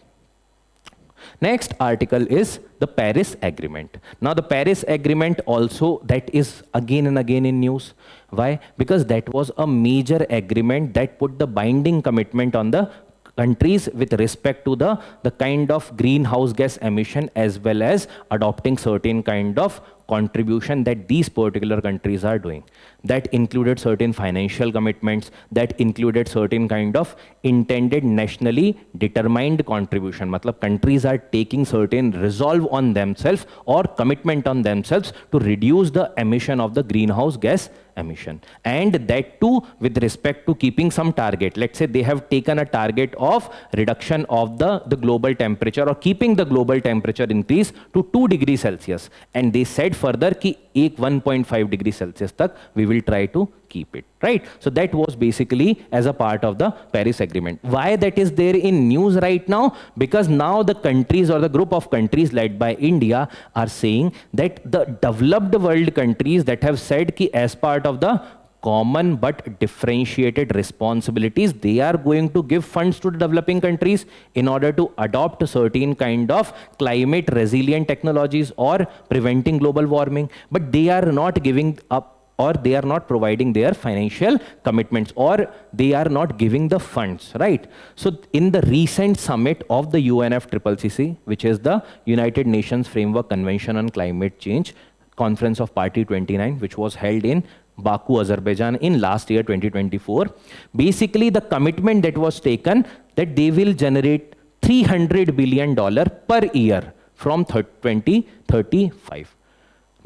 Next article is the Paris Agreement. Now the Paris Agreement also, that is again and again in news. Why? Because that was a major agreement that put the binding commitment on the countries with respect to the kind of greenhouse gas emission, as well as adopting certain kind of contribution that these particular countries are doing. That included certain financial commitments, that included certain kind of intended nationally determined contribution. Matlab countries are taking certain resolve on themselves or commitment on themselves to reduce the emission of the greenhouse gas emission. And that too with respect to keeping some target. Let's say they have taken a target of reduction of the global temperature or keeping the global temperature increase to 2 degrees Celsius. And they said further कि 1.5 degrees Celsius tak we will try to keep it, right? So that was basically as a part of the Paris Agreement. Why that is there in news right now? Because now the countries or the group of countries led by India are saying that the developed world countries that have said कि as part of the common but differentiated responsibilities, they are going to give funds to the developing countries in order to adopt certain kind of climate resilient technologies or preventing global warming, but they are not giving up or they are not providing their financial commitments or they are not giving the funds, right? So in the recent summit of the UNFCCC, which is the United Nations Framework Convention on Climate Change, Conference of Party 29, which was held in Baku, Azerbaijan in last year 2024, basically the commitment that was taken that they will generate $300 billion per year from 2035.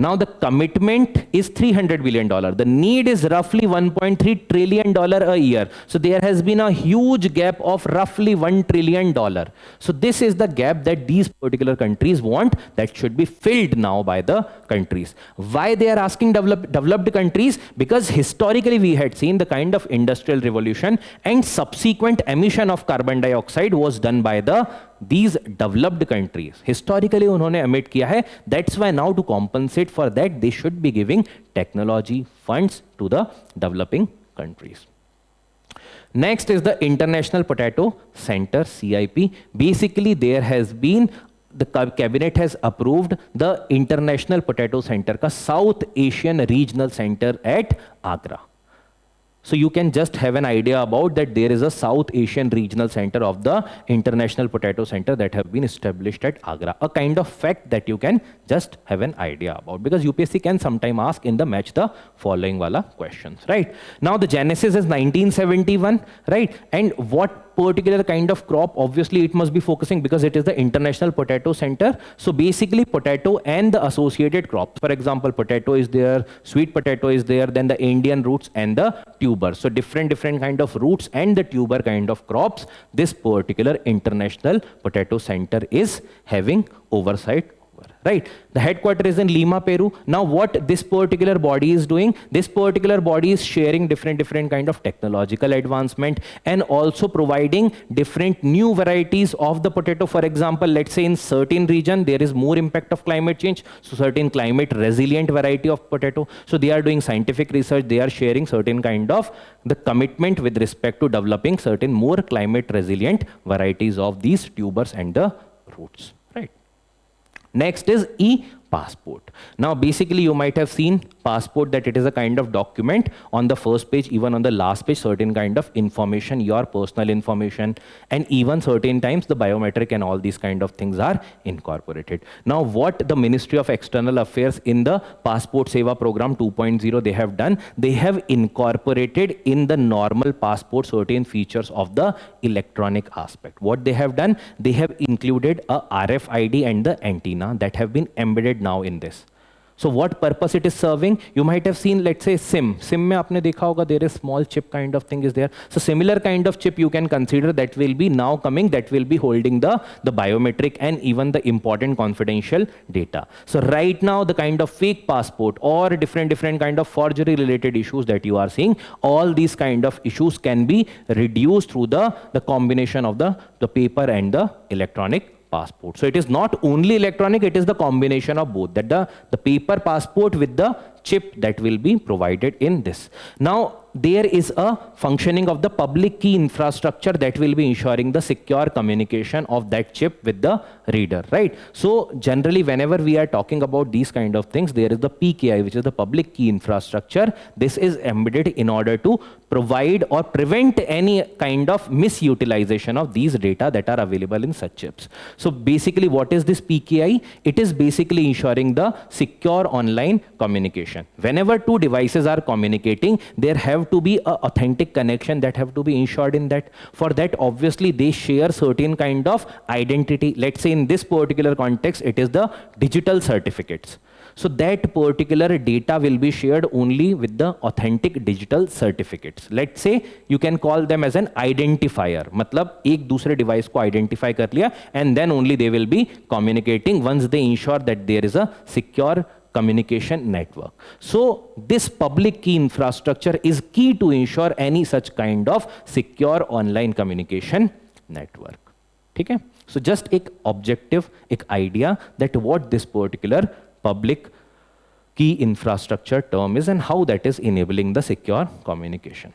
Now the commitment is $300 billion. The need is roughly $1.3 trillion a year. So there has been a huge gap of roughly $1 trillion. So this is the gap that these particular countries want that should be filled now by the countries. Why they are asking developed countries? Because historically we had seen the kind of industrial revolution and subsequent emission of carbon dioxide was done by these developed countries. Historically उन्होंने emit किया है. That's why now to compensate for that they should be giving technology funds to the developing countries. Next is the International Potato Center, CIP. Basically there has been the cabinet has approved the International Potato Center का South Asian Regional Center at Agra. So you can just have an idea about that there is a South Asian Regional Center of the International Potato Center that have been established at Agra. A kind of fact that you can just have an idea about, because UPSC can sometime ask in the match the following wala questions, right? Now the genesis is 1971, right? And what particular kind of crop, obviously it must be focusing because it is the International Potato Center. So basically potato and the associated crops. For example, potato is there, sweet potato is there, then the Indian roots and the tuber. So different kind of roots and the tuber kind of crops, this particular International Potato Center is having oversight. Right, the headquarters is in Lima, Peru. Now what this particular body is doing, this particular body is sharing different kind of technological advancement and also providing different new varieties of the potato. For example, let's say in certain region there is more impact of climate change, so certain climate resilient variety of potato. So they are doing scientific research, they are sharing certain kind of the commitment with respect to developing certain more climate resilient varieties of these tubers and the roots. Next is e-passport. Now basically you might have seen passport that it is a kind of document on the first page, even on the last page, certain kind of information, your personal information, and even certain times the biometric and all these kind of things are incorporated. Now what the Ministry of External Affairs in the Passport Seva Program 2.0 they have done, they have incorporated in the normal passport certain features of the electronic aspect. What they have done, they have included a RFID and the antenna that have been embedded now in this. So what purpose it is serving? You might have seen, let's say SIM. SIM में आपने देखा होगा there is small chip kind of thing is there. So similar kind of chip you can consider that will be now coming, that will be holding the biometric and even the important confidential data. So right now the kind of fake passport or different kind of forgery related issues that you are seeing, all these kind of issues can be reduced through the combination of the paper and the electronic passport. So it is not only electronic, it is the combination of both, that the paper passport with the chip that will be provided in this. Now there is a functioning of the public key infrastructure that will be ensuring the secure communication of that chip with the reader, right? So generally whenever we are talking about these kind of things, there is the PKI, which is the public key infrastructure. This is embedded in order to provide or prevent any kind of misutilization of these data that are available in such chips. So basically what is this PKI? It is basically ensuring the secure online communication. Whenever two devices are communicating, there have to be an authentic connection that have to be ensured in that. For that, obviously, they share certain kind of identity. Let's say in this particular context, it is the digital certificates. So that particular data will be shared only with the authentic digital certificates. Let's say you can call them as an identifier. मतलब एक दूसरे device को identify कर लिया, and then only they will be communicating once they ensure that there is a secure communication network. So this public key infrastructure is key to ensure any such kind of secure online communication network. ठीक है? So just एक objective, एक idea that what this particular public key infrastructure term is and how that is enabling the secure communication.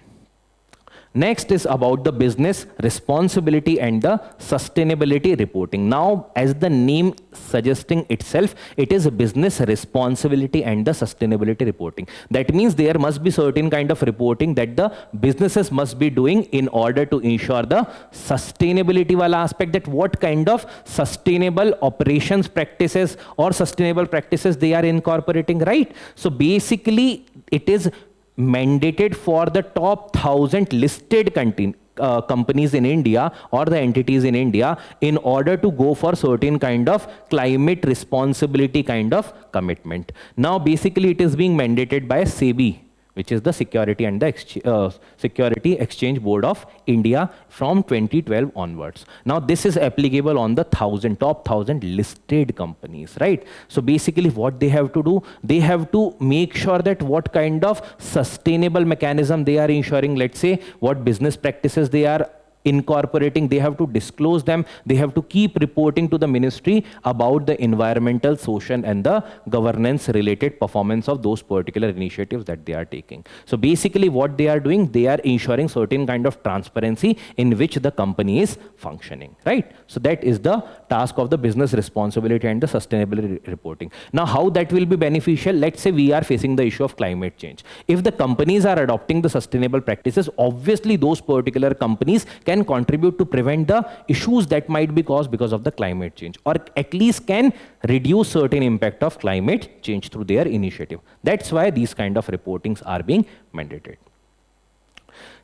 Next is about the business responsibility and the sustainability reporting. Now, as the name suggesting itself, it is business responsibility and the sustainability reporting. That means there must be certain kind of reporting that the businesses must be doing in order to ensure the sustainability wala aspect, that what kind of sustainable operations practices or sustainable practices they are incorporating, right? So basically, it is mandated for the top 1,000 listed companies in India or the entities in India in order to go for certain kind of climate responsibility kind of commitment. Now basically it is being mandated by SEBI, which is the Security and the Security Exchange Board of India from 2012 onwards. Now this is applicable on the top 1,000 listed companies, right? So basically what they have to do, they have to make sure that what kind of sustainable mechanism they are ensuring, let's say what business practices they are incorporating, they have to disclose them, they have to keep reporting to the ministry about the environmental, social and the governance related performance of those particular initiatives that they are taking. So basically what they are doing, they are ensuring certain kind of transparency in which the company is functioning, right? So that is the task of the business responsibility and the sustainability reporting. Now how that will be beneficial? Let's say we are facing the issue of climate change. If the companies are adopting the sustainable practices, obviously those particular companies can contribute to prevent the issues that might be caused because of the climate change, or at least can reduce certain impact of climate change through their initiative. That's why these kind of reportings are being mandated.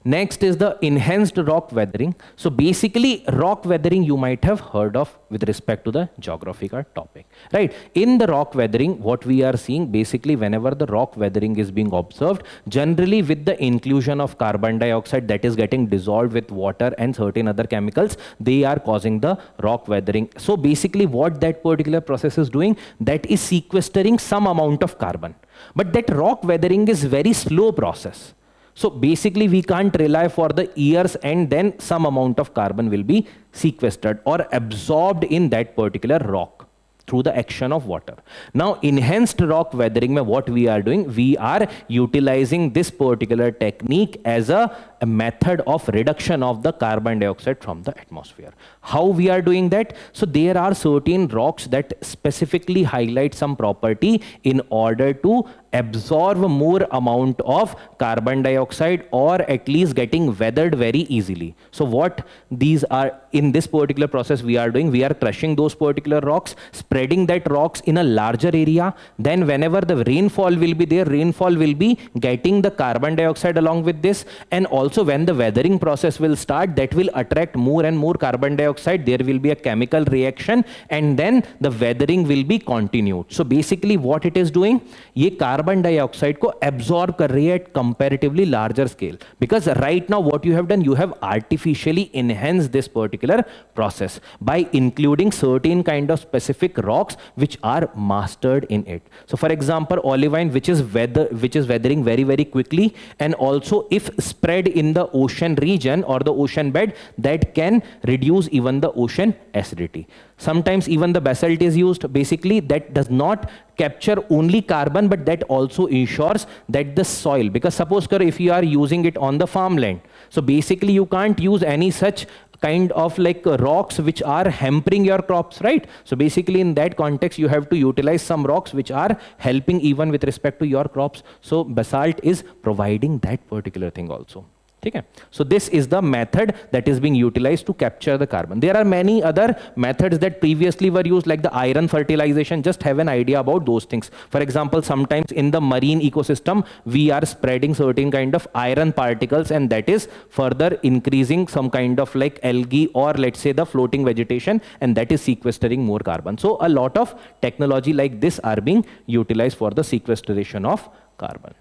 Next is the enhanced rock weathering. So basically rock weathering you might have heard of with respect to the geographical topic, right? In the rock weathering, what we are seeing basically whenever the rock weathering is being observed, generally with the inclusion of carbon dioxide that is getting dissolved with water and certain other chemicals, they are causing the rock weathering. So basically what that particular process is doing, that is sequestering some amount of carbon. But that rock weathering is very slow process. So basically we can't rely for the years and then some amount of carbon will be sequestered or absorbed in that particular rock through the action of water. Now enhanced rock weathering, what we are doing, we are utilizing this particular technique as a method of reduction of the carbon dioxide from the atmosphere. How we are doing that? So there are certain rocks that specifically highlight some property in order to absorb more amount of carbon dioxide or at least getting weathered very easily. So what these are in this particular process we are doing, we are crushing those particular rocks, spreading that rocks in a larger area. Then whenever the rainfall will be there, rainfall will be getting the carbon dioxide along with this, and also when the weathering process will start, that will attract more and more carbon dioxide. There will be a chemical reaction and then the weathering will be continued. So basically what it is doing, ये carbon dioxide को absorb कर रही है at comparatively larger scale. Because right now what you have done, you have artificially enhanced this particular process by including certain kind of specific rocks which are mastered in it. So for example, olivine, which is weathering very, very quickly, and also if spread in the ocean region or the ocean bed, that can reduce even the ocean acidity. Sometimes even the basalt is used. Basically that does not capture only carbon, but that also ensures that the soil, because suppose if you are using it on the farmland, so basically you can't use any such kind of like rocks which are hampering your crops, right? So basically in that context you have to utilize some rocks which are helping even with respect to your crops. So basalt is providing that particular thing also. Okay. So this is the method that is being utilized to capture the carbon. There are many other methods that previously were used, like the iron fertilization. Just have an idea about those things. For example, sometimes in the marine ecosystem, we are spreading certain kind of iron particles, and that is further increasing some kind of like algae or let's say the floating vegetation, and that is sequestering more carbon. So a lot of technology like this are being utilized for the sequestration of carbon.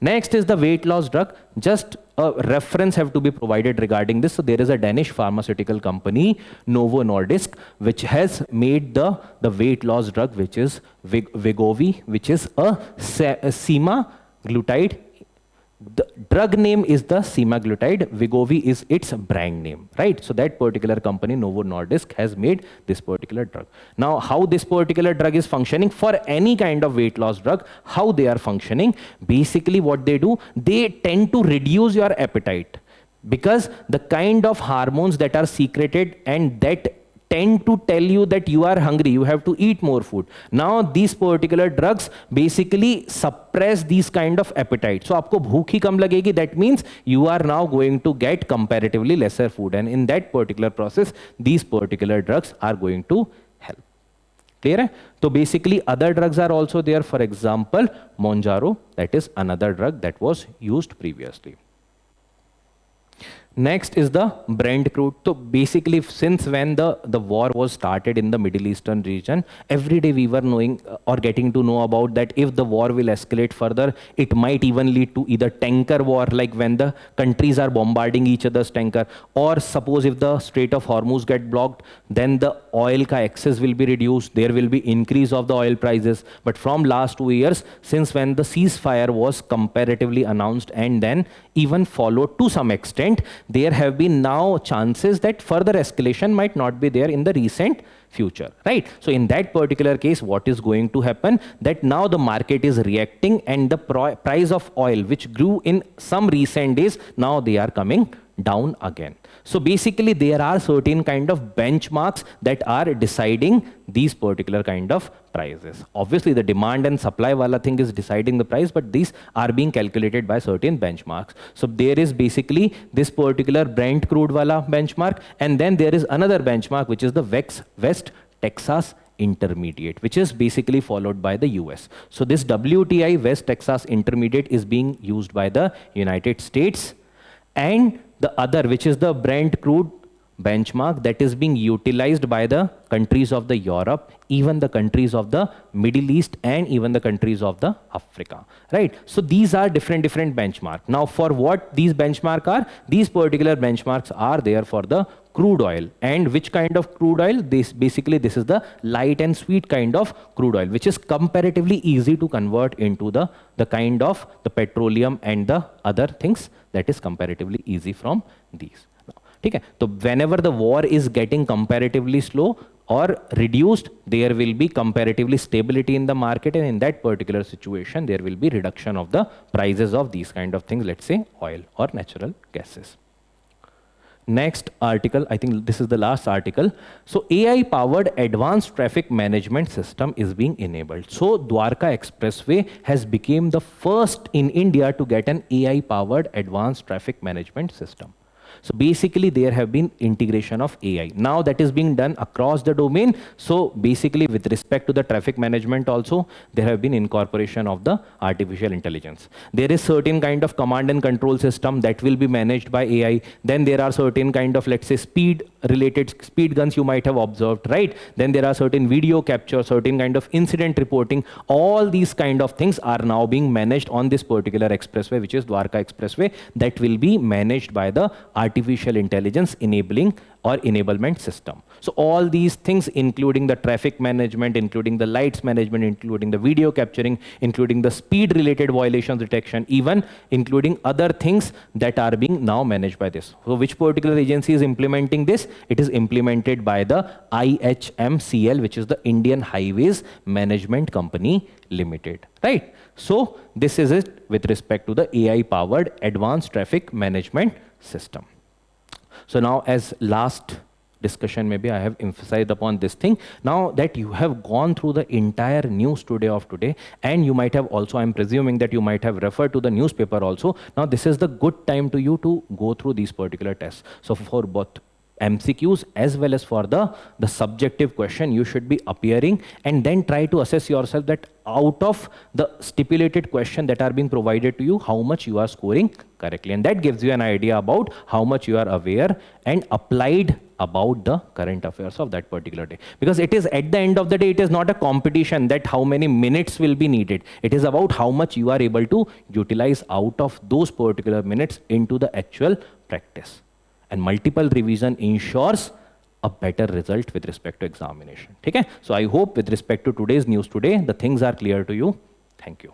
Next is the weight loss drug. Just a reference have to be provided regarding this. So there is a Danish pharmaceutical company, Novo Nordisk, which has made the weight loss drug, which is Wegovy, which is a semaglutide. The drug name is the semaglutide. Wegovy is its brand name, right? So that particular company, Novo Nordisk, has made this particular drug. Now, how this particular drug is functioning for any kind of weight loss drug, how they are functioning, basically what they do, they tend to reduce your appetite, because the kind of hormones that are secreted and that tend to tell you that you are hungry, you have to eat more food. Now these particular drugs basically suppress these kind of appetite. So aapko bhook hi kam lagegi, that means you are now going to get comparatively lesser food, and in that particular process, these particular drugs are going to help. Clear hai? So basically other drugs are also there. For example, Monjaro, that is another drug that was used previously. Next is the Brent crude. So basically, since when the war was started in the Middle Eastern region, every day we were knowing or getting to know about that if the war will escalate further, it might even lead to either tanker war, like when the countries are bombarding each other's tanker, or suppose if the Strait of Hormuz get blocked, then the oil ka access will be reduced, there will be increase of the oil prices. But from last 2 years, since when the ceasefire was comparatively announced and then even followed to some extent, there have been now chances that further escalation might not be there in the recent future, right? So in that particular case, what is going to happen, that now the market is reacting, and the price of oil, which grew in some recent days, now they are coming down again. So basically there are certain kind of benchmarks that are deciding these particular kind of prices. Obviously the demand and supply wala thing is deciding the price, but these are being calculated by certain benchmarks. So there is basically this particular Brent crude wala benchmark, and then there is another benchmark which is the West Texas Intermediate, which is basically followed by the US. So this WTI West Texas Intermediate is being used by the United States, and the other, which is the Brent crude benchmark, that is being utilized by the countries of the Europe, even the countries of the Middle East, and even the countries of the Africa, right? So these are different benchmarks. Now for what these benchmarks are, these particular benchmarks are there for the crude oil. And which kind of crude oil? This is the light and sweet kind of crude oil, which is comparatively easy to convert into the kind of the petroleum and the other things that is comparatively easy from these. Okay. So whenever the war is getting comparatively slow or reduced, there will be comparatively stability in the market, and in that particular situation, there will be reduction of the prices of these kind of things, let's say oil or natural gases. Next article, I think this is the last article. So AI-powered advanced traffic management system is being enabled. So Dwarka Expressway has become the first in India to get an AI-powered advanced traffic management system. So basically there have been integration of AI. Now that is being done across the domain. So basically with respect to the traffic management also, there have been incorporation of the artificial intelligence. There is certain kind of command and control system that will be managed by AI. Then there are certain kind of, let's say, speed guns you might have observed, right? Then there are certain video capture, certain kind of incident reporting. All these kind of things are now being managed on this particular expressway, which is Dwarka Expressway, that will be managed by the artificial intelligence enabling or enablement system. So all these things, including the traffic management, including the lights management, including the video capturing, including the speed related violations detection, even including other things that are being now managed by this. So which particular agency is implementing this? It is implemented by the IHMCL, which is the Indian Highways Management Company Limited, right? So this is it with respect to the AI powered advanced traffic management system. So now as last discussion maybe I have emphasized upon this thing. Now that you have gone through the entire news today of today, and you might have also, I'm presuming that you might have referred to the newspaper also. Now this is the good time to you to go through these particular tests. So for both MCQs as well as for the subjective question, you should be appearing and then try to assess yourself that out of the stipulated question that are being provided to you, how much you are scoring correctly. And that gives you an idea about how much you are aware and applied about the current affairs of that particular day. Because it is at the end of the day, it is not a competition that how many minutes will be needed. It is about how much you are able to utilize out of those particular minutes into the actual practice. And multiple revision ensures a better result with respect to examination. Okay? So I hope with respect to today's news today, the things are clear to you. Thank you.